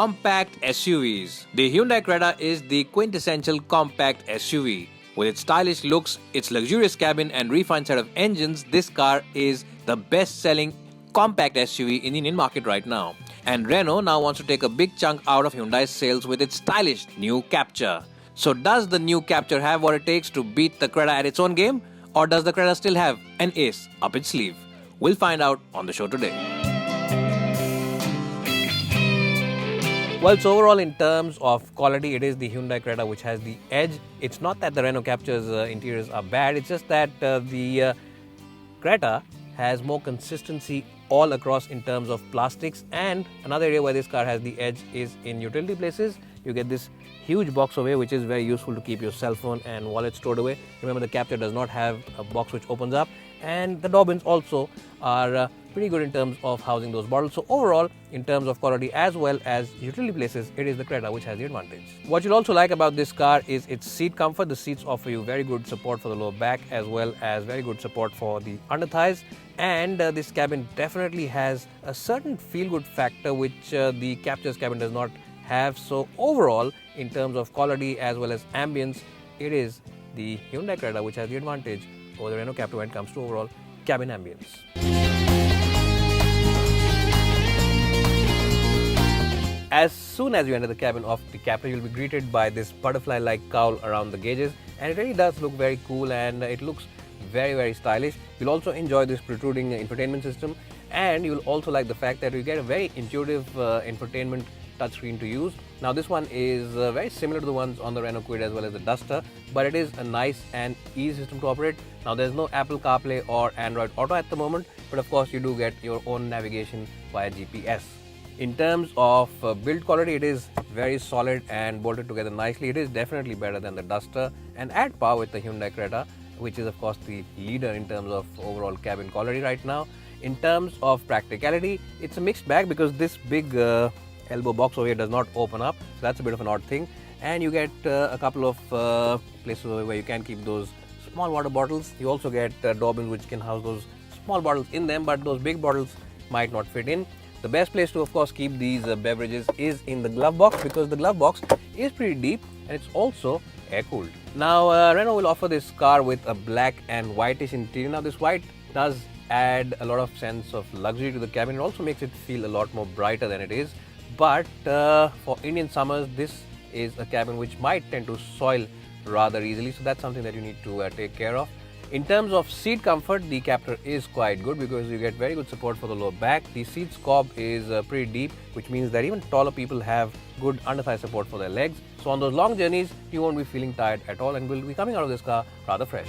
Compact SUVs. The Hyundai Creta is the quintessential compact SUV. With its stylish looks, its luxurious cabin and refined set of engines, this car is the best-selling compact SUV in the Indian market right now. And Renault now wants to take a big chunk out of Hyundai's sales with its stylish new Captur. So does the new Captur have what it takes to beat the Creta at its own game? Or does the Creta still have an ace up its sleeve? We'll find out on the show today. Well, so overall in terms of quality, it is the Hyundai Creta which has the edge. It's not that the Renault Captur's interiors are bad, it's just that the Creta has more consistency all across in terms of plastics. And another area where this car has the edge is in utility places. You get this huge box over here which is very useful to keep your cell phone and wallet stored away. Remember, the Captur does not have a box which opens up, and the door bins also are pretty good in terms of housing those bottles. So overall, in terms of quality as well as utility places, it is the Creta which has the advantage. What you'll also like about this car is its seat comfort. The seats offer you very good support for the lower back as well as very good support for the under thighs. And this cabin definitely has a certain feel-good factor which the Captur's cabin does not have. So overall, in terms of quality as well as ambience, it is the Hyundai Creta which has the advantage over the Renault Captur when it comes to overall cabin ambience. As soon as you enter the cabin of the Captur, you'll be greeted by this butterfly-like cowl around the gauges, and it really does look very cool and it looks very, very stylish. You'll also enjoy this protruding infotainment system, and you'll also like the fact that you get a very intuitive infotainment touchscreen to use. Now this one is very similar to the ones on the Renault Kwid as well as the Duster, but it is a nice and easy system to operate. Now there's no Apple CarPlay or Android Auto at the moment, but of course you do get your own navigation via GPS. In terms of build quality, it is very solid and bolted together nicely. It is definitely better than the Duster and at par with the Hyundai Creta, which is of course the leader in terms of overall cabin quality right now. In terms of practicality, it's a mixed bag because this big elbow box over here does not open up, so that's a bit of an odd thing. And you get a couple of places where you can keep those small water bottles. You also get door bins which can house those small bottles in them, but those big bottles might not fit in. The best place to of course keep these beverages is in the glove box, because the glove box is pretty deep and it's also air cooled. Now Renault will offer this car with a black and whitish interior. Now this white does add a lot of sense of luxury to the cabin. It also makes it feel a lot more brighter than it is. But for Indian summers, this is a cabin which might tend to soil rather easily, so that's something that you need to take care of. In terms of seat comfort, the Captur is quite good because you get very good support for the lower back. The seat scob is pretty deep, which means that even taller people have good under-thigh support for their legs. So on those long journeys, you won't be feeling tired at all and will be coming out of this car rather fresh.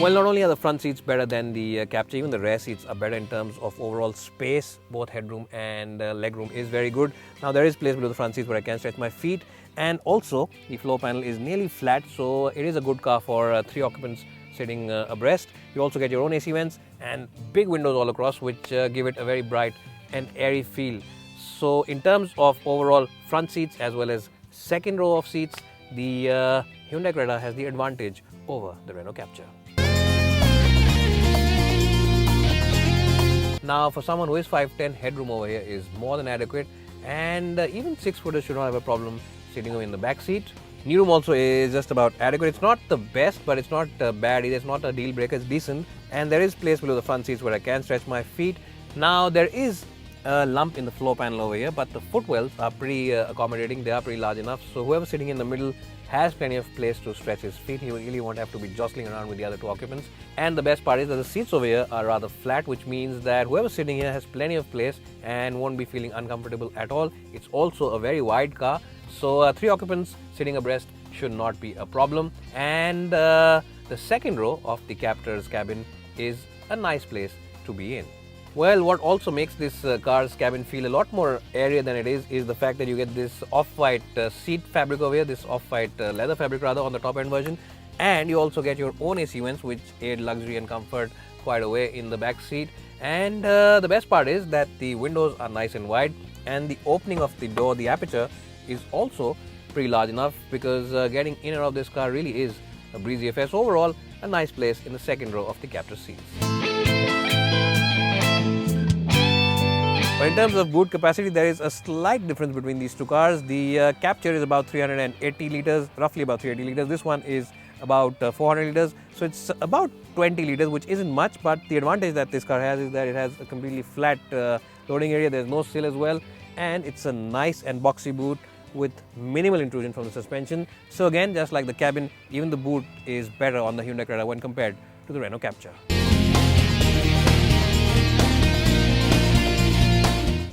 Well, not only are the front seats better than the Captur, even the rear seats are better in terms of overall space. Both headroom and legroom is very good. Now there is place below the front seats where I can stretch my feet, and also the floor panel is nearly flat, so it is a good car for 3 occupants sitting abreast. You also get your own AC vents and big windows all across, which give it a very bright and airy feel. So in terms of overall front seats as well as second row of seats, the Hyundai Creta has the advantage over the Renault Captur. Now for someone who is 5'10", headroom over here is more than adequate, and even 6-footers should not have a problem sitting in the back seat. Knee room also is just about adequate. It's not the best, but it's not bad either. It's not a deal breaker, it's decent. And there is place below the front seats where I can stretch my feet. Now there is a lump in the floor panel over here, but the footwells are pretty accommodating. They are pretty large enough, so whoever's sitting in the middle has plenty of place to stretch his feet. He really won't have to be jostling around with the other 2 occupants. And the best part is that the seats over here are rather flat, which means that whoever's sitting here has plenty of place and won't be feeling uncomfortable at all. It's also a very wide car, so 3 occupants sitting abreast should not be a problem. And the second row of the Captur's cabin is a nice place to be in. Well, what also makes this car's cabin feel a lot more airier than it is the fact that you get this off-white seat fabric over here, this off-white leather fabric rather, on the top-end version. And you also get your own AC vents which aid luxury and comfort quite a way in the back seat. And the best part is that the windows are nice and wide, and the opening of the door, the aperture, is also pretty large enough, because getting in and out of this car really is a breezy affair. So overall, a nice place in the second row of the Captur seats. But in terms of boot capacity, there is a slight difference between these two cars. The Captur is about 380 liters, roughly about 380 liters. This one is about 400 liters. So it's about 20 liters, which isn't much. But the advantage that this car has is that it has a completely flat loading area. There's no sill as well. And it's a nice and boxy boot with minimal intrusion from the suspension. So again, just like the cabin, even the boot is better on the Hyundai Creta when compared to the Renault Captur.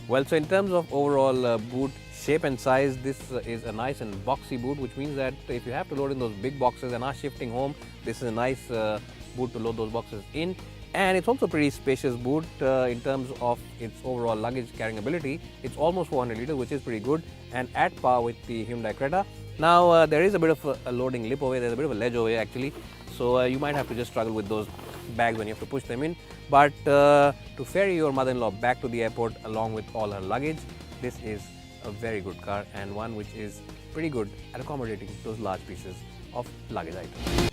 Well, so in terms of overall boot shape and size, this is a nice and boxy boot, which means that if you have to load in those big boxes and are shifting home, this is a nice boot to load those boxes in. And it's also a pretty spacious boot in terms of its overall luggage carrying ability. It's almost 400 liters, which is pretty good and at par with the Hyundai Creta. Now, there is a bit of a loading lip over here. There's a bit of a ledge over here actually. So you might have to just struggle with those bags when you have to push them in. But to ferry your mother-in-law back to the airport along with all her luggage, this is a very good car and one which is pretty good at accommodating those large pieces of luggage items.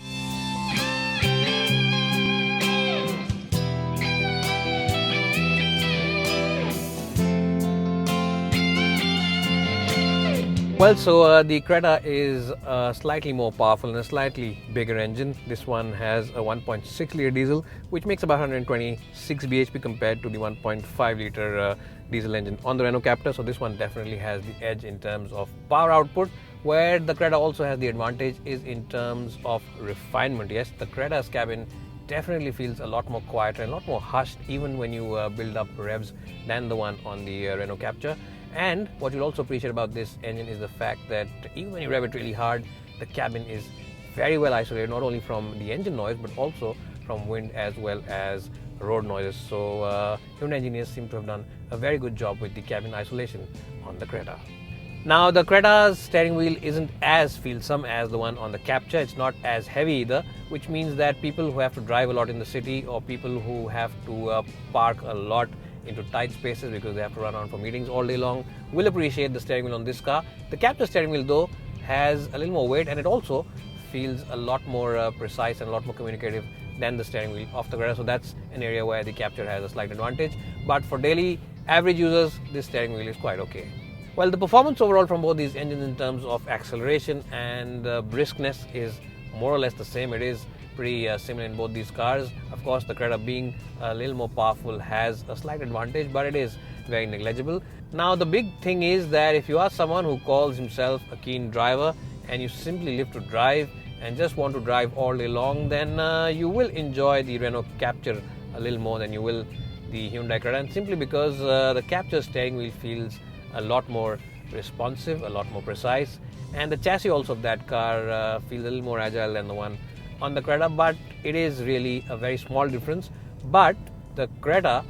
Well, so the Creta is slightly more powerful and a slightly bigger engine. This one has a 1.6 litre diesel, which makes about 126 bhp compared to the 1.5 litre diesel engine on the Renault Captur. So this one definitely has the edge in terms of power output. Where the Creta also has the advantage is in terms of refinement. Yes, the Creta's cabin definitely feels a lot more quieter and a lot more hushed even when you build up revs than the one on the Renault Captur. And what you'll also appreciate about this engine is the fact that even when you rev it really hard, the cabin is very well isolated, not only from the engine noise but also from wind as well as road noises. So Hyundai engineers seem to have done a very good job with the cabin isolation on the Creta. Now, the Creta's steering wheel isn't as feelsome as the one on the Captur. It's not as heavy either, which means that people who have to drive a lot in the city or people who have to park a lot into tight spaces because they have to run around for meetings all day long will appreciate the steering wheel on this car. The Captur steering wheel though has a little more weight and it also feels a lot more precise and a lot more communicative than the steering wheel of the Creta. So that's an area where the Captur has a slight advantage. But for daily average users, this steering wheel is quite okay. Well, the performance overall from both these engines in terms of acceleration and briskness is more or less the same. It is pretty similar in both these cars. Of course, the Creta being a little more powerful has a slight advantage, but it is very negligible. Now, the big thing is that if you are someone who calls himself a keen driver and you simply live to drive and just want to drive all day long, then you will enjoy the Renault Captur a little more than you will the Hyundai Creta, and simply because the Captur steering wheel feels a lot more responsive, a lot more precise, and the chassis also of that car feels a little more agile than the one on the Creta, but it is really a very small difference. But the Creta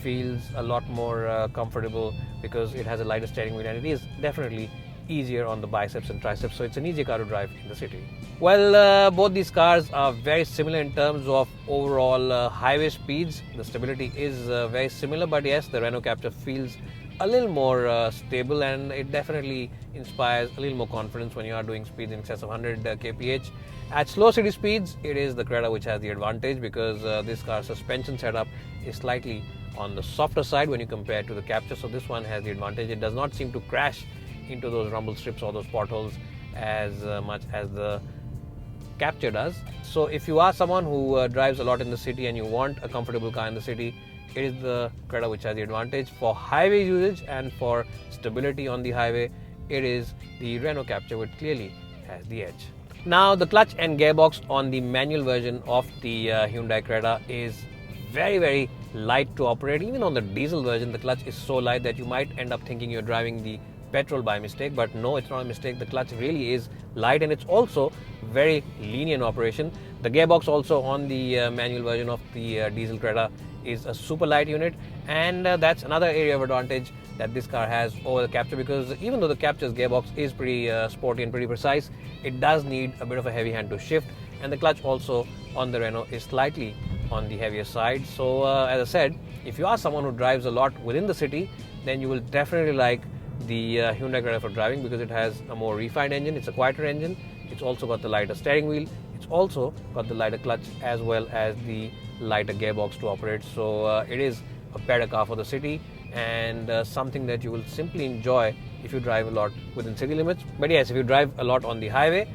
feels a lot more comfortable because it has a lighter steering wheel and it is definitely easier on the biceps and triceps, so it's an easier car to drive in the city. Well, both these cars are very similar in terms of overall highway speeds. The stability is very similar, but yes, the Renault Captur feels a little more stable and it definitely inspires a little more confidence when you are doing speeds in excess of 100 kph. At slow city speeds, it is the Creta which has the advantage because this car's suspension setup is slightly on the softer side when you compare it to the Captur. So this one has the advantage. It does not seem to crash into those rumble strips or those potholes as much as the Captur does. So if you are someone who drives a lot in the city and you want a comfortable car in the city, it is the Creta which has the advantage. For highway usage and for stability on the highway, it is the Renault Captur which clearly has the edge. Now, the clutch and gearbox on the manual version of the Hyundai Creta is very, very light to operate. Even on the diesel version, the clutch is so light that you might end up thinking you're driving the petrol by mistake, but no, it's not a mistake. The clutch really is light and it's also very lenient operation. The gearbox also on the manual version of the diesel Creta is a super light unit, and that's another area of advantage that this car has over the Captur, because even though the Captur's gearbox is pretty sporty and pretty precise, it does need a bit of a heavy hand to shift, and the clutch also on the Renault is slightly on the heavier side. So as I said, if you are someone who drives a lot within the city, then you will definitely like the Hyundai Creta for driving because it has a more refined engine, it's a quieter engine, it's also got the lighter steering wheel, it's also got the lighter clutch as well as the lighter gearbox to operate. So it is a better car for the city. and something that you will simply enjoy if you drive a lot within city limits. But yes, if you drive a lot on the highway,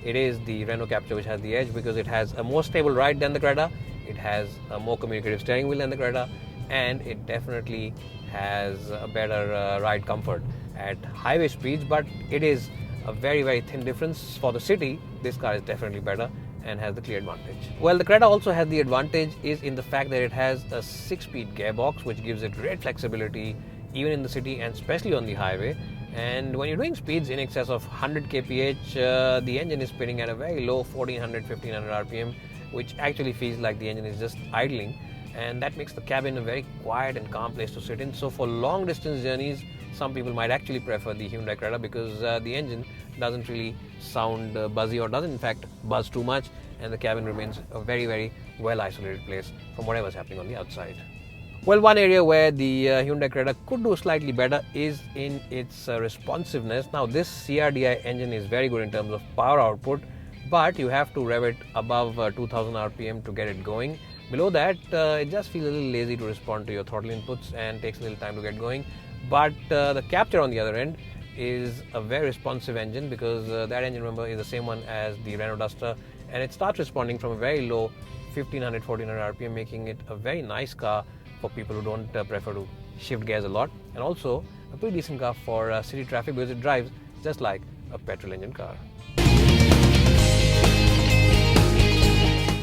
it is the Renault Captur which has the edge, because it has a more stable ride than the Creta, it has a more communicative steering wheel than the Creta, and it definitely has a better ride comfort at highway speeds. But it is a very thin difference. For the city, this car is definitely better and has the clear advantage. Well, the Creta also has the advantage is in the fact that it has a 6-speed gearbox, which gives it great flexibility even in the city and especially on the highway. And when you're doing speeds in excess of 100 kph, the engine is spinning at a very low 1400-1500 rpm, which actually feels like the engine is just idling, and that makes the cabin a very quiet and calm place to sit in. So for long distance journeys, some people might actually prefer the Hyundai Creta, because the engine doesn't really sound buzzy, or doesn't in fact buzz too much, and the cabin remains a very well isolated place from whatever's happening on the outside. Well, one area where the Hyundai Creta could do slightly better is in its responsiveness. Now, this CRDI engine is very good in terms of power output, but you have to rev it above 2000 rpm to get it going. Below that, it just feels a little lazy to respond to your throttle inputs and takes a little time to get going. But the Captur, on the other end, is a very responsive engine, because that engine, remember, is the same one as the Renault Duster, and it starts responding from a very low 1500-1400 rpm, making it a very nice car for people who don't prefer to shift gears a lot, and also a pretty decent car for city traffic, because it drives just like a petrol engine car.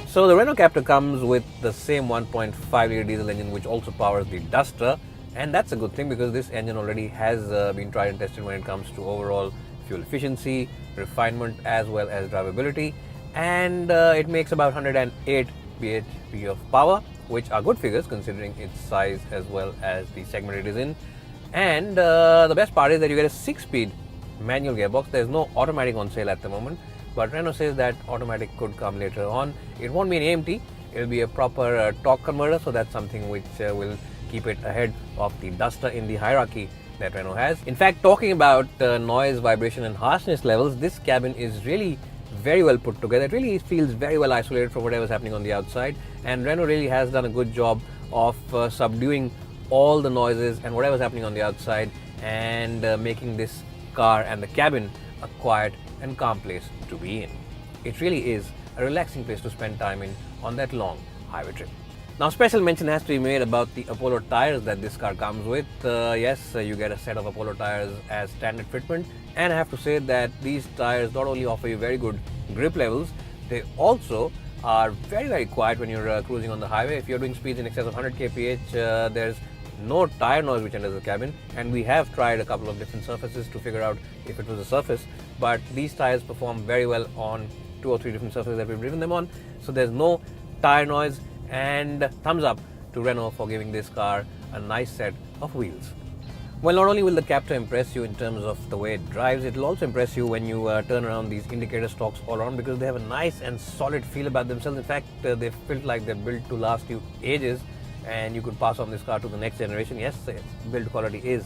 So the Renault Captur comes with the same 1.5 litre diesel engine which also powers the Duster, and that's a good thing, because this engine already has been tried and tested when it comes to overall fuel efficiency, refinement, as well as drivability, and it makes about 108 bhp of power, which are good figures considering its size as well as the segment it is in. And the best part is that you get a 6-speed manual gearbox. There's no automatic on sale at the moment, but Renault says that automatic could come later on. It won't be an AMT, it will be a proper torque converter, so that's something which will keep it ahead of the Duster in the hierarchy that Renault has. In fact, talking about noise, vibration and harshness levels, this cabin is really very well put together. It really feels very well isolated from whatever's happening on the outside, and Renault really has done a good job of subduing all the noises and whatever's happening on the outside, and making this car and the cabin a quiet and calm place to be in. It really is a relaxing place to spend time in on that long highway trip. Now, special mention has to be made about the Apollo tires that this car comes with. Yes, you get a set of Apollo tires as standard fitment, and I have to say that these tires not only offer you very good grip levels, they also are very quiet when you're cruising on the highway. If you're doing speeds in excess of 100 kph, there's no tire noise which enters the cabin, and we have tried a couple of different surfaces to figure out if it was a surface, but these tires perform very well on 2 or 3 different surfaces that we've driven them on, so there's no tire noise. And thumbs up to Renault for giving this car a nice set of wheels. Well, not only will the Captur impress you in terms of the way it drives, it will also impress you when you turn around these indicator stalks all around, because they have a nice and solid feel about themselves. In fact, they feel like they're built to last you ages, and you could pass on this car to the next generation. Yes, its build quality is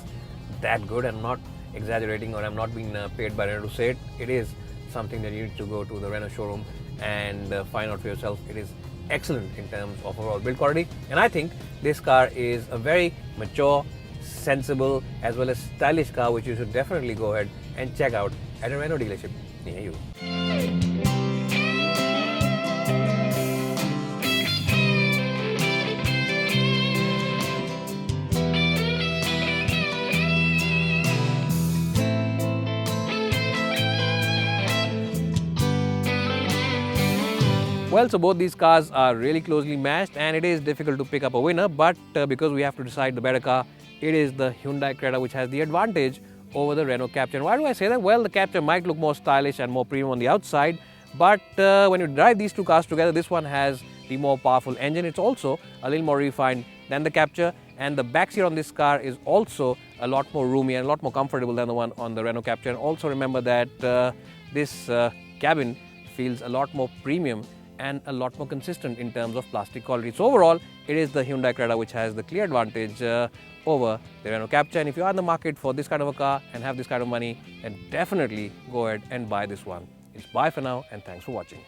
that good. I'm not exaggerating, or I'm not being paid by Renault to say it. It is something that you need to go to the Renault showroom and find out for yourself. It is excellent in terms of overall build quality, and I think this car is a very mature, sensible, as well as stylish car which you should definitely go ahead and check out at a Renault dealership near you. Well, so both these cars are really closely matched, and it is difficult to pick up a winner, but because we have to decide the better car, it is the Hyundai Creta which has the advantage over the Renault Captur. And why do I say that? Well, the Captur might look more stylish and more premium on the outside, but when you drive these two cars together, this one has the more powerful engine. It's also a little more refined than the Captur, and the back seat on this car is also a lot more roomy and a lot more comfortable than the one on the Renault Captur. And also remember that this cabin feels a lot more premium and a lot more consistent in terms of plastic quality. So overall, it is the Hyundai Creta which has the clear advantage over the Renault Captur. And if you are in the market for this kind of a car and have this kind of money, then definitely go ahead and buy this one. It's bye for now, and thanks for watching.